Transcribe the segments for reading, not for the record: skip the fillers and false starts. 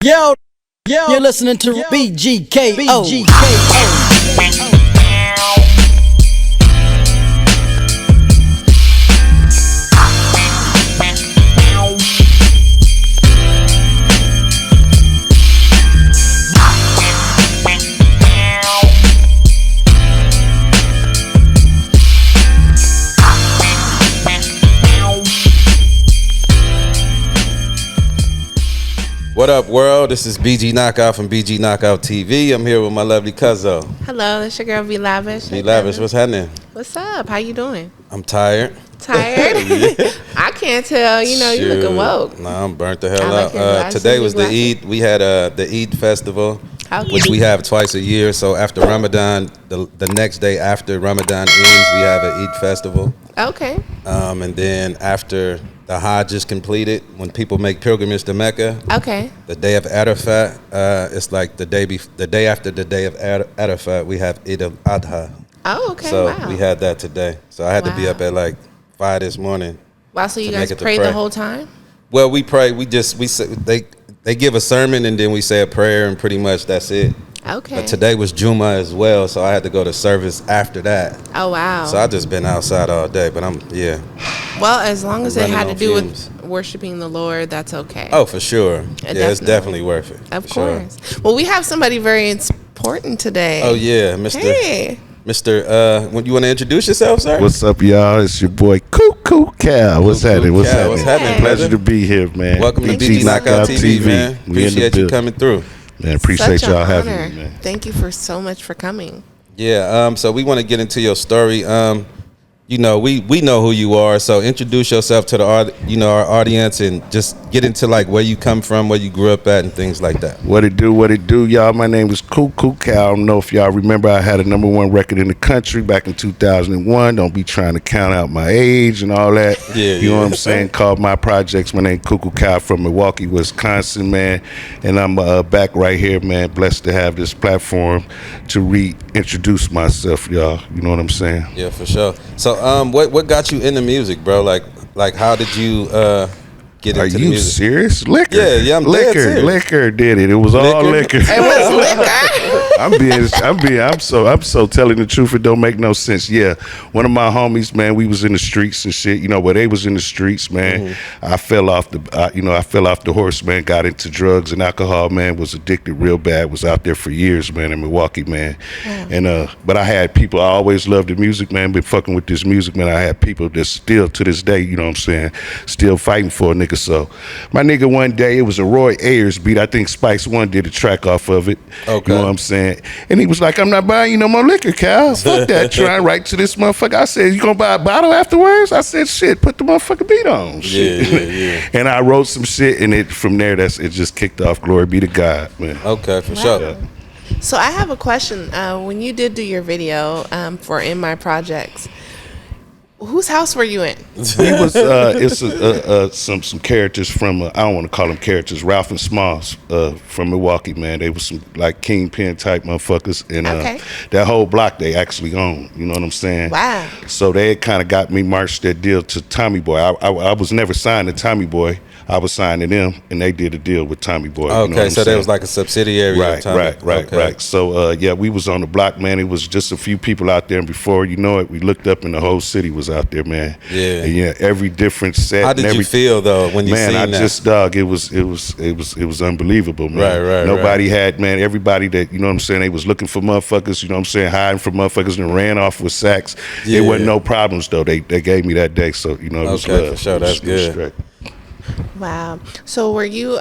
Yo, you're listening to BGKO. What up, world? This is BG Knockout from BG Knockout TV. I'm here with my lovely Cuzzo. Hello, this your girl, V Lavish. V Lavish, what's happening? What's up? How you doing? I'm tired. Tired? Yeah. I can't tell. You know, you looking woke. Nah, I'm burnt the hell like out. Today was the Eid. We had the Eid festival, which we have twice a year. So after Ramadan, the next day after Ramadan ends, we have an Eid festival. Okay. And then after the Hajj is completed, when people make pilgrimage to Mecca, the day of Arafat, it's like the day after the day of Arafat, we have Eid al-Adha. Oh, okay. So wow. we had that today. So I had to be up at like 5 this morning. Wow, so you guys prayed the whole time? Well, we pray. They give a sermon and then we say a prayer and pretty much that's it. Okay. But today was Juma as well, so I had to go to service after that. Oh, wow. So I just been outside all day, but Well, as long as it had to do with worshiping the Lord, that's okay. Oh, for sure. It's definitely worth it. Of course. Sure. Well, we have somebody very important today. Oh, yeah, Mr. Hey. Mr. You want to introduce yourself, sir? What's up, y'all? It's your boy Coo Coo Cal. What's happening? What's happening? Pleasure to be here, man. Welcome to BG Knockout TV, man. Appreciate you coming through. Man, appreciate y'all having me, man. Thank you for so much for coming. Yeah, so we want to get into your story. We know who you are, so introduce yourself to our audience and just get into like where you come from, where you grew up at, and things like that. What it do, y'all? My name is Coo Coo Cal. I don't know if y'all remember, I had a #1 record in the country back in 2001. Don't be trying to count out my age and all that. You know what I'm saying? Called my projects. My name Coo Coo Cal from Milwaukee, Wisconsin, man. And I'm back right here, man. Blessed to have this platform to reintroduce myself, y'all. You know what I'm saying? Yeah, for sure. So, what got you into music, bro? Like how did you get into the music? Are you serious? Liquor. Yeah, I'm dead serious. Liquor did it. It was all liquor. It was liquor. I'm so telling the truth. It don't make no sense. Yeah, one of my homies, man, we was in the streets and shit. You know, where they was in the streets, man. Mm-hmm. I fell off the horse, man. Got into drugs and alcohol, man. Was addicted real bad. Was out there for years, man, in Milwaukee, man. Yeah. And but I had people. I always loved the music, man. Been fucking with this music, man. I had people that still to this day, you know what I'm saying, still fighting for a nigga. So my nigga one day, it was a Roy Ayers beat. I think Spice One did a track off of it. Okay. You know what I'm saying? And he was like, I'm not buying you no more liquor, Cal. Fuck that. Trying right to this motherfucker. I said, you gonna buy a bottle afterwards? I said, shit, put the motherfucking beat on. Shit. Yeah. And I wrote some shit, and from there, it just kicked off. Glory be to God, man. Okay, for sure. Yeah. So I have a question. When you did do your video for In My Projects, whose house were you in? We was some characters from I don't want to call them characters. Ralph and Smalls from Milwaukee, man. They was some like kingpin type motherfuckers, and that whole block they actually own. You know what I'm saying? Wow. So they kind of got me marched that deal to Tommy Boy. I was never signed to Tommy Boy. I was signing them, and they did a deal with Tommy Boy. Okay, you know so there was like a subsidiary of Tommy. Right. So, we was on the block, man. It was just a few people out there, and before you know it, we looked up, and the whole city was out there, man. Yeah. And, every different set. How did you feel, though, when you seen that? Man, I just, dog, it was unbelievable, man. Right. Nobody had, man, everybody that, you know what I'm saying, they was looking for motherfuckers, you know what I'm saying, hiding from motherfuckers and ran off with sacks. Yeah. There wasn't no problems, though. They gave me that day, so, you know, it was okay, for sure. That's good. Wow. So were you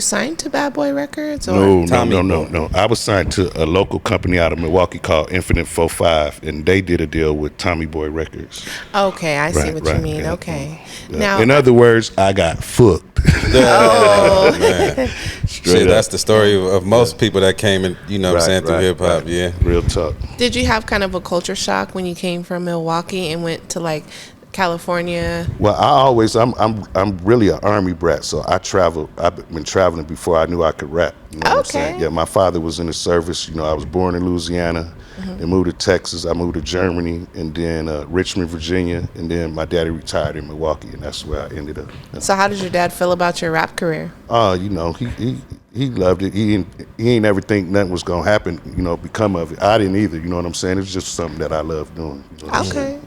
signed to Bad Boy Records? Or? No. I was signed to a local company out of Milwaukee called Infinite 45, and they did a deal with Tommy Boy Records. Okay, I see what you mean. Yeah. Okay. Now, in other words, I got fucked. Oh, man. Shit, that's the story of most people that came in, you know what I'm saying, through hip hop. Yeah. Real talk. Did you have kind of a culture shock when you came from Milwaukee and went to like California? Well, I'm really an Army brat, so I travel. I've been traveling before I knew I could rap. You know what I'm saying? Yeah, my father was in the service. You know, I was born in Louisiana, and moved to Texas. I moved to Germany, and then Richmond, Virginia, and then my daddy retired in Milwaukee, and that's where I ended up. So how did your dad feel about your rap career? You know, he he loved it. He ain't ever think nothing was gonna happen, you know, become of it. I didn't either, you know what I'm saying? It's just something that I love doing. You know okay.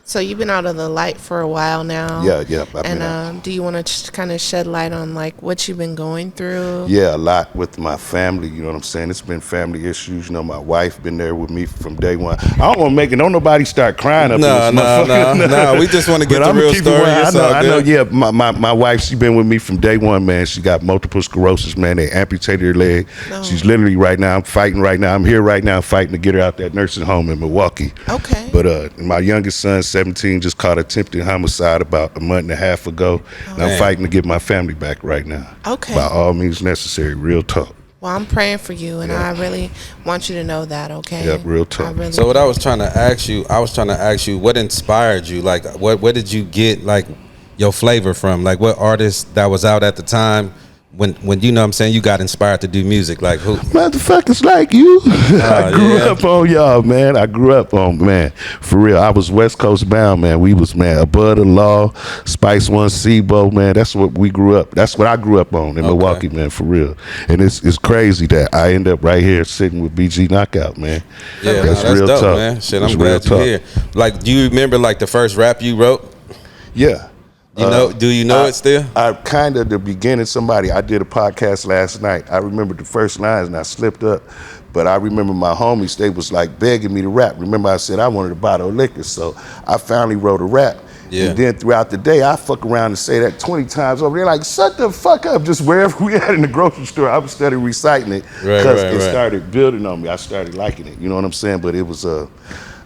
So you've been out of the light for a while now. Yeah. And do you want to kind of shed light on like what you've been going through? Yeah, a lot with my family. You know what I'm saying? It's been family issues. You know, my wife been there with me from day one. I don't want to make it. Don't nobody start crying up. No. We just want to get the real story. I know. Yeah, my wife. She been with me from day one, man. She got multiple sclerosis, man. They amputated her leg. No. She's literally right now. I'm fighting right now. I'm here right now fighting to get her out that nursing home in Milwaukee. Okay. But my youngest son, 17, just caught attempted homicide about a month and a half ago. And I'm fighting to get my family back right now. Okay. By all means necessary. Real talk. Well, I'm praying for you, and I really want you to know that, okay? Yeah, real talk. So what I was trying to ask you, what inspired you? Like, where did you get, like, your flavor from? Like, what artist that was out at the time when you know what I'm saying, you got inspired to do music? Like, who? Motherfuckers like you. I grew up on y'all, man. I grew up on, man, for real. I was West Coast bound, man. We was, man, Above the Law, Spice One, Sebo, man. That's what we grew up. That's what I grew up on in Milwaukee, man, for real. And it's crazy that I end up right here sitting with BG Knockout, man. Yeah, that's real dope, talk, man. Shit, I'm glad you're here. Like, do you remember, like, the first rap you wrote? Yeah. Do you know it still? I kind of the beginning. I did a podcast last night. I remember the first lines and I slipped up, but I remember my homies, they was like begging me to rap. Remember I said I wanted a bottle of liquor, so I finally wrote a rap. Yeah. And then throughout the day, I fuck around and say that 20 times over. They're like, shut the fuck up. Just wherever we at in the grocery store, I was steady reciting it because it started building on me. I started liking it. You know what I'm saying? But it was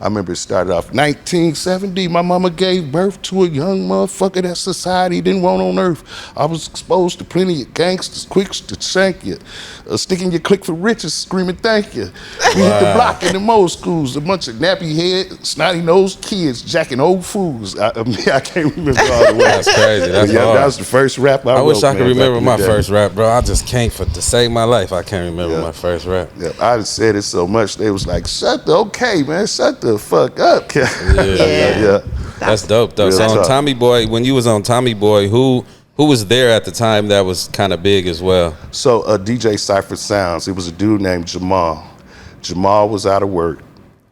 I remember it started off 1970. My mama gave birth to a young motherfucker that society didn't want on earth. I was exposed to plenty of gangsters, quicks to shank you, sticking your click for riches, screaming thank you. We hit the block in the most schools, a bunch of nappy head, snotty nosed kids jacking old fools. I can't remember all the way. That's crazy. That's hard. That was the first rap I wrote. I wish I could remember my first rap, bro. I just can't to save my life. I can't remember my first rap. Yeah, I just said it so much. They was like, shut the fuck up. Yeah. That's dope though. So on Tommy Boy, when you was on Tommy Boy, who was there at the time that was kind of big as well? So DJ Cipher Sounds. It was a dude named Jamal. Jamal was out of work,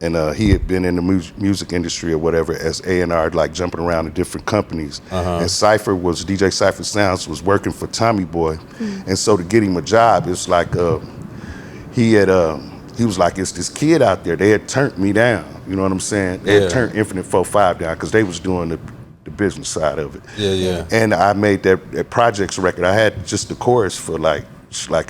and he had been in the music industry or whatever as A&R, like jumping around to different companies. And Cipher DJ Cipher Sounds was working for Tommy Boy, and so to get him a job, it's like he was like, it's this kid out there. They had turned me down. You know what I'm saying? They had turned Infinite 4-5 down because they was doing the business side of it. Yeah. And I made that Projects record. I had just the chorus for like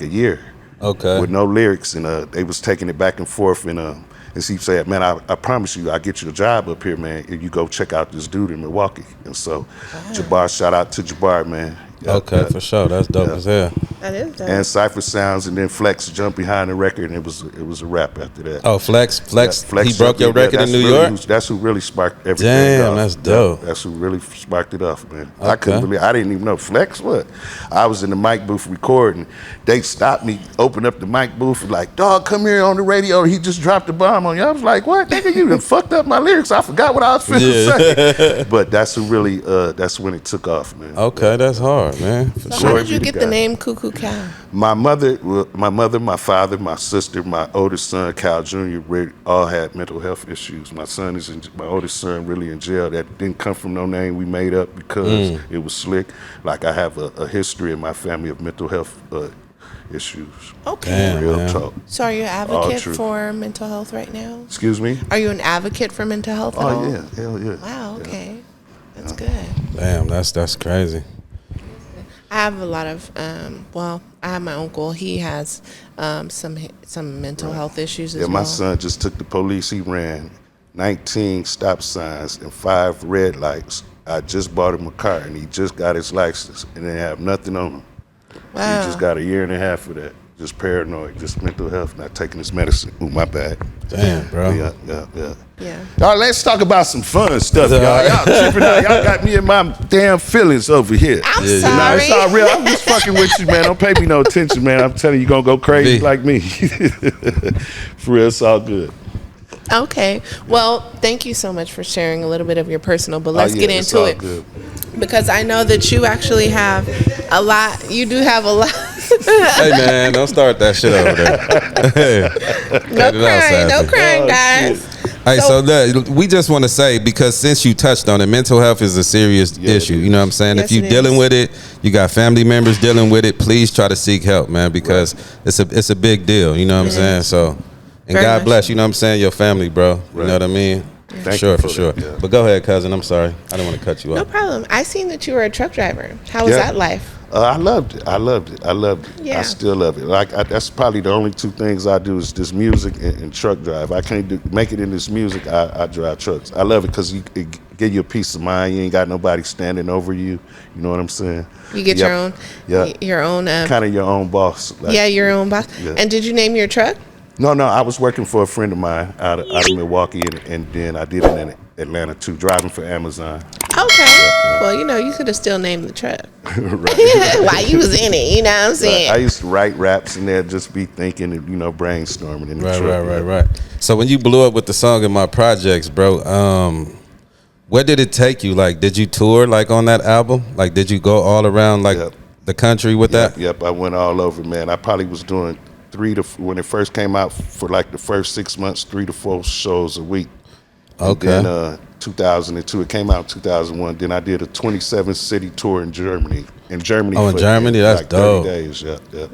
a year. Okay. With no lyrics, and they was taking it back and forth, and he said, man, I promise you, I'll get you a job up here, man, if you go check out this dude in Milwaukee. And so Jabbar, shout out to Jabbar, man. Okay, for sure. That's dope as hell. That is dope. And Cipher Sounds, and then Flex jumped behind the record, and it was a rap after that. Oh, Flex, he broke your record in New York? That's who really sparked everything. Damn, off. That's dope. That's who really sparked it off, man. Okay. I couldn't believe, I didn't even know Flex what. I was in the mic booth recording. They stopped me, opened up the mic booth, and like, dog, come here on the radio. He just dropped a bomb on you. I was like, what? Nigga, you done fucked up my lyrics. I forgot what I was finna say. But that's who really, that's when it took off, man. Okay, that's hard, man. For sure. How did you get the name Coo Coo Cal? My mother, my father, my sister, my oldest son, Cal Jr., all had mental health issues. My oldest son really in jail. That didn't come from no name we made up because it was slick. Like I have a history in my family of mental health issues. Okay. Damn, real man. talk. So are you an advocate for mental health right now? Excuse me? Are you an advocate for mental health at all? Oh, yeah. Hell yeah. Wow, okay. Yeah. That's good. Damn, that's crazy. I have a lot of, I have my uncle. He has some mental health issues as well. Yeah, my son just took the police. He ran 19 stop signs and 5 red lights. I just bought him a car, and he just got his license, and they have nothing on him. Wow. He just got a year and a half for that. Just paranoid, just mental health, not taking his medicine. Ooh, my bad. Damn, bro. Yeah. All right, let's talk about some fun stuff, y'all. Y'all tripping out. Y'all got me in my damn feelings over here. I'm sorry. Nah, it's all real. I'm just fucking with you, man. Don't pay me no attention, man. I'm telling you, you're going to go crazy like me. For real, it's all good. Okay. Well, thank you so much for sharing a little bit of your personal, but let's get into it. Good. Because I know that you actually have a lot. You do have a lot. Hey, man, don't start that shit over there. No crying, guys. Hey, so we just want to say, because since you touched on it, mental health is a serious issue. You know what I'm saying? Yes, if you're dealing with it, you got family members dealing with it, please try to seek help, man, because it's a big deal. You know what I'm saying? So, and very God bless, you know what I'm saying, your family, bro. You know what I mean? For sure. Yeah. But go ahead, cousin. I'm sorry. I don't want to cut you off. No problem. I seen that you were a truck driver. How was that life? I loved it. Yeah. I still love it. That's probably the only two things I do is this music and truck drive. I can't make it in this music. I drive trucks. I love it because it give you a peace of mind. You ain't got nobody standing over you. You know what I'm saying? You get your own. Your own. Kind of your own boss. Your own boss. Yeah. And did you name your truck? No. I was working for a friend of mine out of Milwaukee, and then I did it in Atlanta too, driving for Amazon. Okay. Well, you could have still named the truck. Right. While you was in it, you know what I'm saying? I used to write raps in there, just be thinking and, brainstorming in the truck. Right. So when you blew up with the song in my projects, bro, where did it take you? Like, did you tour like on that album? Like, did you go all around the country with that? Yep, I went all over, man. I probably was doing when it first came out for like the first 6 months, 3 to 4 shows a week. Okay. And then 2002, it came out in 2001. Then I did a 27-city tour in Germany. In Germany. That's like dope. 30 days,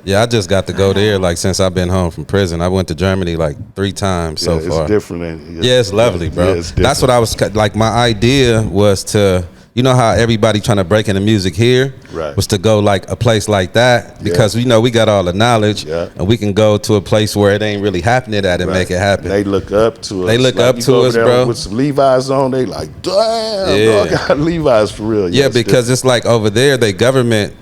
Yeah, I just got to go there since I've been home from prison. I went to Germany 3 times so far. It's different. It's lovely, bro. It's that's what I was my idea was to. You know how everybody trying to break into music here was to go a place like that because we got all the knowledge and we can go to a place where it ain't really happening at and make it happen. They look up to us. They look up to us, bro. With some Levi's on, they like, damn, bro, I got Levi's for real. Yeah, because it's over there, they government,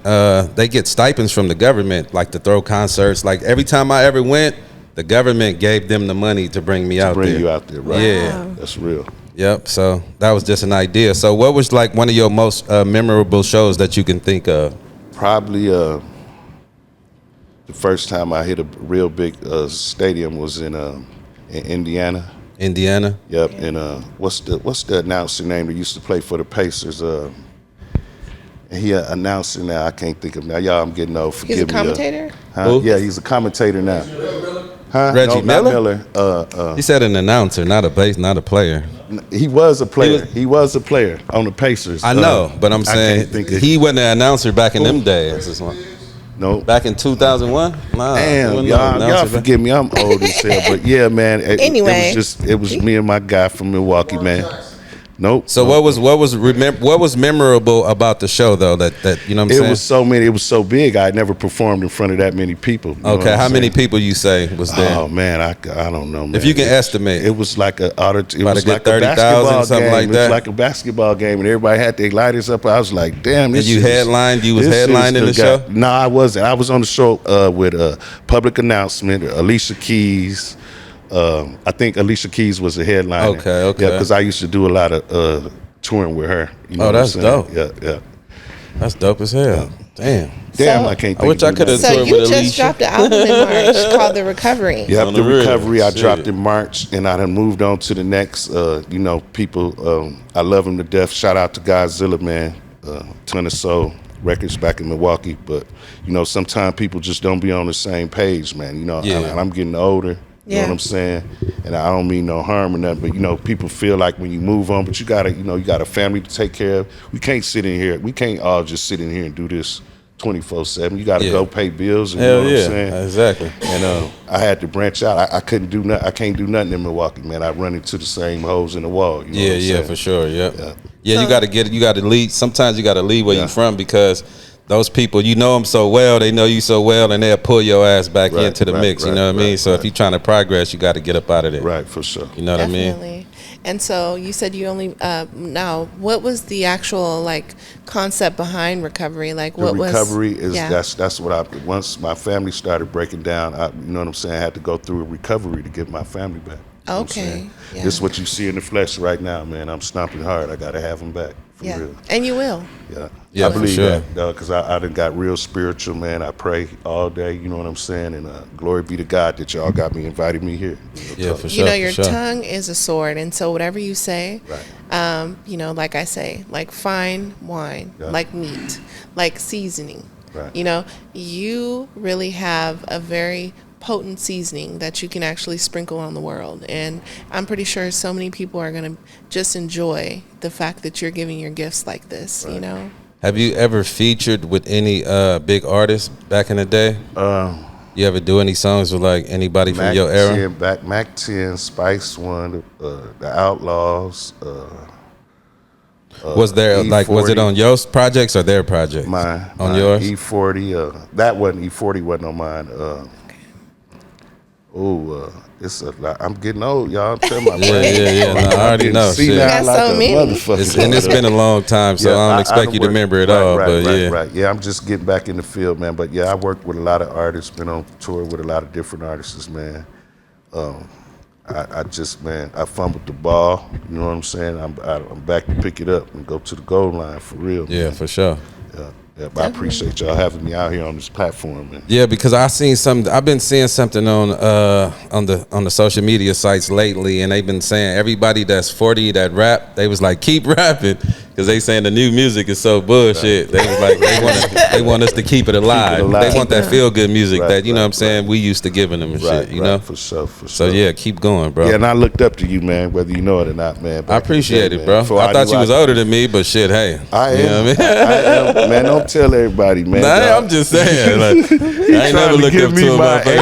they get stipends from the government, to throw concerts. Every time I ever went, the government gave them the money to bring me out there. Bring you out there, right? Yeah, that's real. Yep. So that was just an idea. So what was one of your most memorable shows that you can think of? Probably the first time I hit a real big stadium was in Indiana. Indiana. Yep. And what's the announcer name that used to play for the Pacers? And he announcing now. I can't think of now. Y'all, I'm getting old. Forgive me. He's a commentator. Yeah, he's a commentator now. Reggie Miller? He said an announcer, not a player. He was a player. He was a player on the Pacers. I know, but I'm saying he wasn't an announcer back in them days. No. Back in 2001? Nah. Damn, y'all forgive me. I'm old as hell. But yeah, man. Anyway. It was me and my guy from Milwaukee, man. Nope. So what was memorable about the show though? That you know what I'm saying? It was so many. It was so big. I never performed in front of that many people. Okay, how many people you say was there? Oh man, I don't know, man. If you can estimate, it was like a it was like 30,000 something like that. It was like a basketball game, and everybody had their lighters up. I was like, damn. And you headlined. You was headlining the show. No, I wasn't. I was on the show with Public Announcement, Alicia Keys. I think Alicia Keys was the headliner. Okay. Yeah, because I used to do a lot of touring with her. You know that's dope. Yeah. That's dope as hell. Damn, I can't think. I wish I could have toured with Alicia. So you just dropped an album in March called The Recovery. Yep, The Recovery. I dropped in March, and I done moved on to the next. People, I love them to death. Shout out to Godzilla, man. Ton of Soul Records back in Milwaukee. But, sometimes people just don't be on the same page, man. And I'm getting older. You know what I'm saying? And I don't mean no harm or nothing, but people feel like when you move on, but you got a family to take care of. We can't sit in here. We can't all just sit in here and do this 24/7. You got to go pay bills. And, you know what I'm saying? Exactly. And I had to branch out. I couldn't do nothing. I can't do nothing in Milwaukee, man. I run into the same holes in the wall. You know what I'm saying? For sure. Yeah. You got to lead. Sometimes you got to lead where you're from because those people, them so well, they know you so well, and they'll pull your ass back into the mix. You know what I mean? So if you're trying to progress, you got to get up out of there. Right, for sure. You know what I mean? Definitely. And so you said you only now. What was the actual concept behind recovery? What was recovery is that's what I once my family started breaking down. You know what I'm saying? I had to go through a recovery to get my family back. You know okay. This is what you see in the flesh right now, man. I'm stomping hard. I got to have them back. For real. And you will. Yeah. Yeah, I believe sure. that, because I done got real spiritual, man. I pray all day, you know what I'm saying? And glory be to God that y'all got me, invited me here. Yeah, for sure. You know, your tongue is a sword, and so whatever you say, right. you know, like I say, like fine wine, like meat, like seasoning. Right. You know, you really have a very potent seasoning that you can actually sprinkle on the world, and I'm pretty sure so many people are going to just enjoy the fact that you're giving your gifts like this. You know. Have you ever featured with any big artists back in the day? You ever do any songs with like anybody from your era? Mac 10, Spice One, the Outlaws. Was there E40, was it on your projects or their projects? Mine. On yours? E40. That wasn't E40. Wasn't on mine. It's a lot. I'm getting old, y'all. I'm telling my brain. Yeah. No, I already know. See Shit. now, You got like so a many. motherfucker. And it's been a long time, so I don't expect you to remember it all. Right. Yeah, I'm just getting back in the field, man. But yeah, I worked with a lot of artists. Been on tour with a lot of different artists, man. I fumbled the ball. You know what I'm saying? I'm back to pick it up and go to the goal line for real. Yeah, man. for sure. Yeah, but I appreciate y'all having me out here on this platform, man. Yeah, because I've been seeing something on the social media sites lately, and they've been saying everybody that's 40 that rap, they was like, keep rapping, because they saying the new music is so bullshit. They was like, they want us to keep it alive. They want that feel good music that you know what I'm saying we used to giving them and shit. You know, for sure. So yeah, keep going, bro. Yeah, and I looked up to you, man, whether you know it or not, man. I appreciate it, bro. I thought you was older than me, but shit, hey, I am. You know what I mean? I am, man. Don't tell everybody, man. Nah, I'm just saying. Like, I ain't never looked up to him. I don't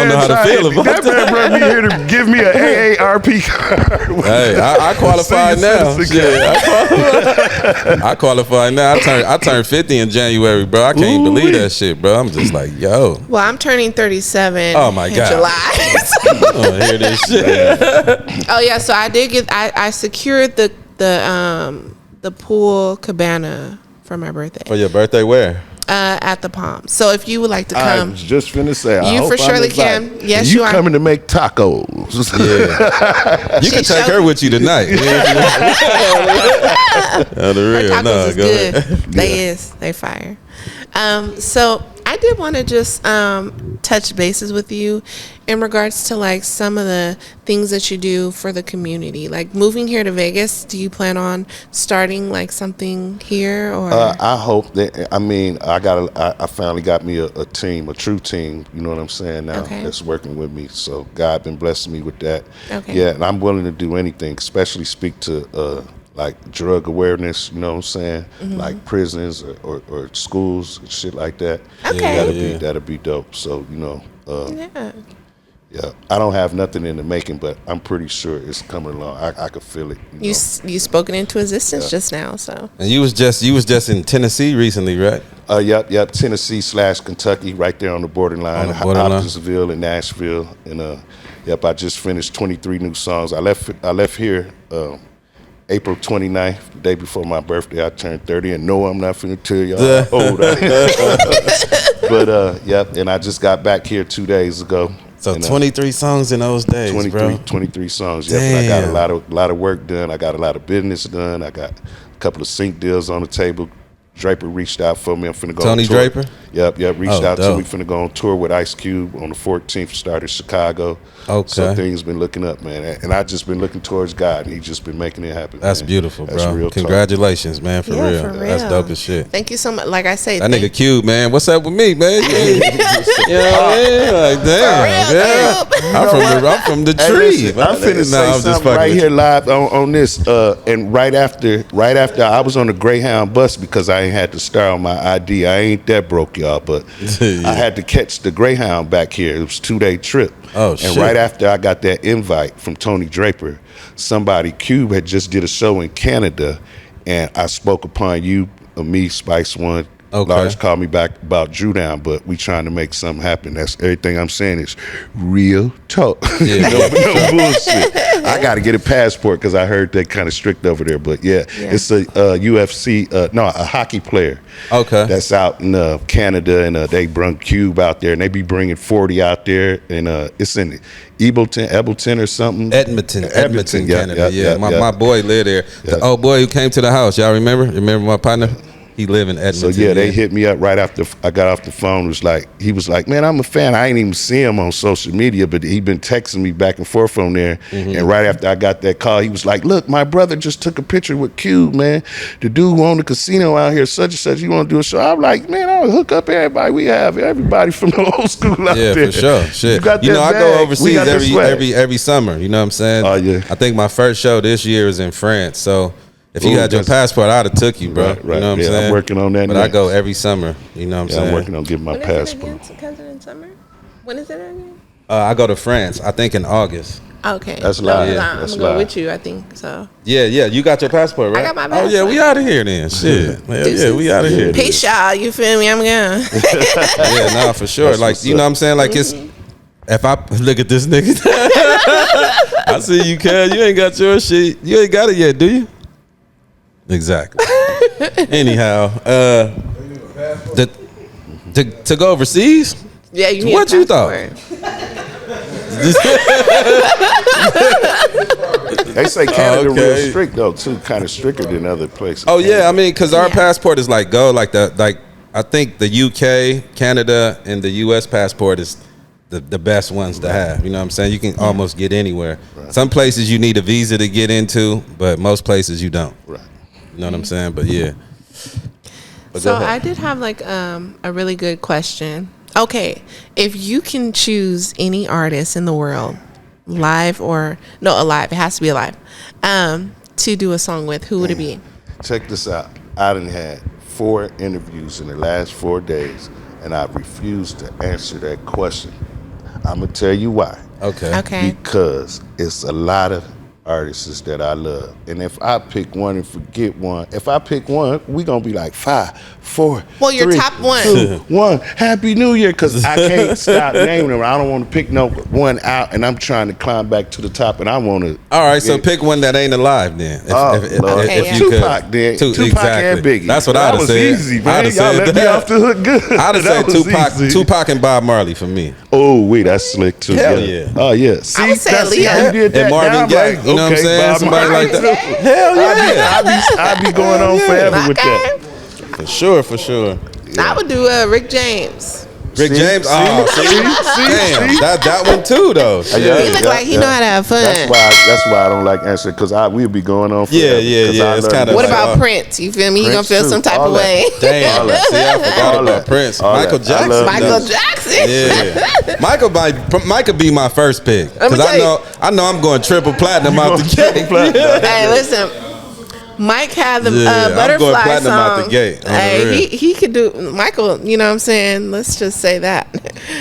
know how to feel about that. That man brought me here to give me an AARP card. Hey, I qualified now. Shit, I qualified now. I turned 50 in January, bro. I can't believe that shit, bro. I'm just like, yo. Well, I'm turning 37 Oh my God. in July. I don't hear this shit. Oh yeah, so I did get I secured the pool cabana for my birthday. For your birthday, where? At the Palm. So if you would like to I come, was just finna say, I you hope for I'm surely invited. can. Yes, you you are. coming to make tacos. Yeah. You can take her with you tonight. Oh, the real. Tacos No, is go good. ahead. They fire. So I did want to just touch bases with you in regards to like some of the things that you do for the community. Like moving here to Vegas, do you plan on starting like something here or? I hope that. I mean, I finally got me a team, a true team. You know what I'm saying now? Okay. That's working with me. So God been blessing me with that. Okay. Yeah, and I'm willing to do anything, especially speak to like drug awareness. You know what I'm saying? Mm-hmm. Like prisons or schools and shit like that. Okay. That'll be dope. So you know. Yeah. Yeah, I don't have nothing in the making, but I'm pretty sure it's coming along. I can feel it. You spoken into existence just now, so. And you was just in Tennessee recently, right? Yep. Tennessee / Kentucky, right there on the borderline. Hopkinsville and Nashville, and I just finished 23 new songs. I left here April 29th, the day before my birthday. I turned 30, and no, I'm not finna tell y'all how old I am. But and I just got back here 2 days ago. So 23 songs in those days, 23 songs. Yeah, but I got a lot of work done. I got a lot of business done. I got a couple of sync deals on the table. Draper reached out for me. I'm finna go Tony on tour. Draper? Yep. Reached out to dope. me. Finna go on tour with Ice Cube on the 14th. Started Chicago. Okay. So things been looking up, man. And I just been looking towards God. And He just been making it happen. That's man. beautiful, That's bro. real Congratulations, man, for real. That's dope as shit. Thank you so much. Like I say, That nigga Cube, man. What's up with me, man? You know what I mean? Like, damn, yeah. I'm from the tree. Listen, I'm finna say something right here live on this. And right after I was on the Greyhound bus because I ain't had to star on my ID. I ain't that broke, y'all, but I had to catch the Greyhound back here. It was a 2-day trip. Oh, shit. And right after I got that invite from Tony Draper, Cube had just did a show in Canada, and I spoke upon you, me, Spice One. Okay. Lavish called me back about Drew Down, but we trying to make something happen. That's everything I'm saying is real talk. Yeah, no bullshit. I got to get a passport because I heard they kind of strict over there. But yeah. It's a UFC, a hockey player. Okay. That's out in Canada, and they bring Cube out there, and they be bringing 40 out there, and it's in Edmonton or something. Edmonton, Canada. Yeah. My boy lived there. The old boy who came to the house. Y'all remember? Remember my partner? He live in Edmonton. So they hit me up right after I got off the phone. He was like, man, I'm a fan. I ain't even see him on social media, but he been texting me back and forth on there. And right after I got that call, he was like, look, my brother just took a picture with Cube, man. The dude who owned the casino out here, such and such. You want to do a show? I'm like, man, I'll hook up everybody. We have everybody from the old school out there. Yeah, for sure. Shit. I go overseas every summer. You know what I'm saying? Oh yeah. I think my first show this year is in France. So. If you had your passport, I'd have took you, bro. Right. You know what I'm saying? I'm working on that. But I go every summer. You know what I'm saying? I'm working on getting my passport. When is it again? Cousin in summer? When is it again? I go to France. I think in August. Okay. That's live. I'm gonna go with you. I think so. Yeah. You got your passport, right? I got my passport. Oh yeah, we out of here then. Shit. Yeah, we out of here. Peace, y'all. You feel me? I'm going. Yeah, nah, for sure. That's like you know what I'm saying? Like it's. If I look at this nigga, I see you, Cal. You ain't got your shit. You ain't got it yet, do you? Exactly. Anyhow, to go overseas. Yeah, you need what you thought? They say Canada real strict though, too, kind of stricter than other places. Oh yeah, I mean, because our passport is like I think the UK, Canada, and the US passport is the best ones to have. You know what I'm saying? You can almost get anywhere. Right. Some places you need a visa to get into, but most places you don't. Right. You know what I'm saying? But yeah. So I did have like a really good question. Okay, if you can choose any artist in the world, alive, it has to be alive, to do a song with, who would it be? Check this out. I done had 4 interviews in the last 4 days, and I refused to answer that question. I'm gonna tell you why. Okay. Because it's a lot of artists that I love, and if I pick one and forget one, if I pick one, we gonna be like 5, 4. Well, your 3, top one. 2, 1. Happy New Year, because I can't stop naming them. I don't want to pick no one out, and I'm trying to climb back to the top, and I want to. All right, so pick one that ain't alive then. If you Tupac, then Tupac exactly. and Biggie. That's what I'd have said. That was easy, man. Y'all let me off the hook good. I'd have said Tupac and Bob Marley for me. Oh, wait, that's slick too. Hell yeah. Oh yeah. See, I would say how you did that. And Marvin Gaye. You know what I'm saying? Somebody like that. Hell yeah. I'd be going on forever with that. For sure. I would do Rick James. Rick James? Damn, that one too though. He look like he know how to have fun. That's why I don't like answering, because we'll be going on forever. Yeah. It's kind of. What about Prince? You feel me? You gonna feel some type of way? Damn. See, I forgot about Prince. Michael Jackson. Michael Jackson. Yeah. Michael be my first pick, because I know I'm going triple platinum out the gate. Hey, listen. Mike had the butterfly I'm going song. out the gate. Hey, he could do Michael. You know what I'm saying? Let's just say that.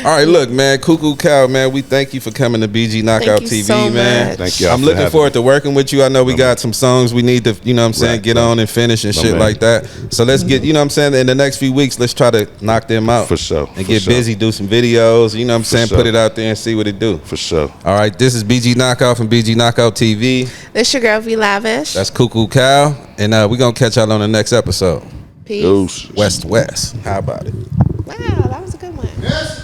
All right, look, man, Coo Coo Cal, man, we thank you for coming to BG Knockout TV, so man. much. Thank you. I'm looking forward to working with you. I know we got some songs we need to, you know what I'm saying, get on and finish and shit like that. So let's get, you know what I'm saying, in the next few weeks, let's try to knock them out. For sure. And get busy, do some videos, you know what I'm saying, put it out there and see what it do. For sure. All right, this is BG Knockout from BG Knockout TV. This your girl, V Lavish. That's Coo Coo Cal. And we're going to catch y'all on the next episode. Peace. West. How about it? Wow, that was a good one. Yes.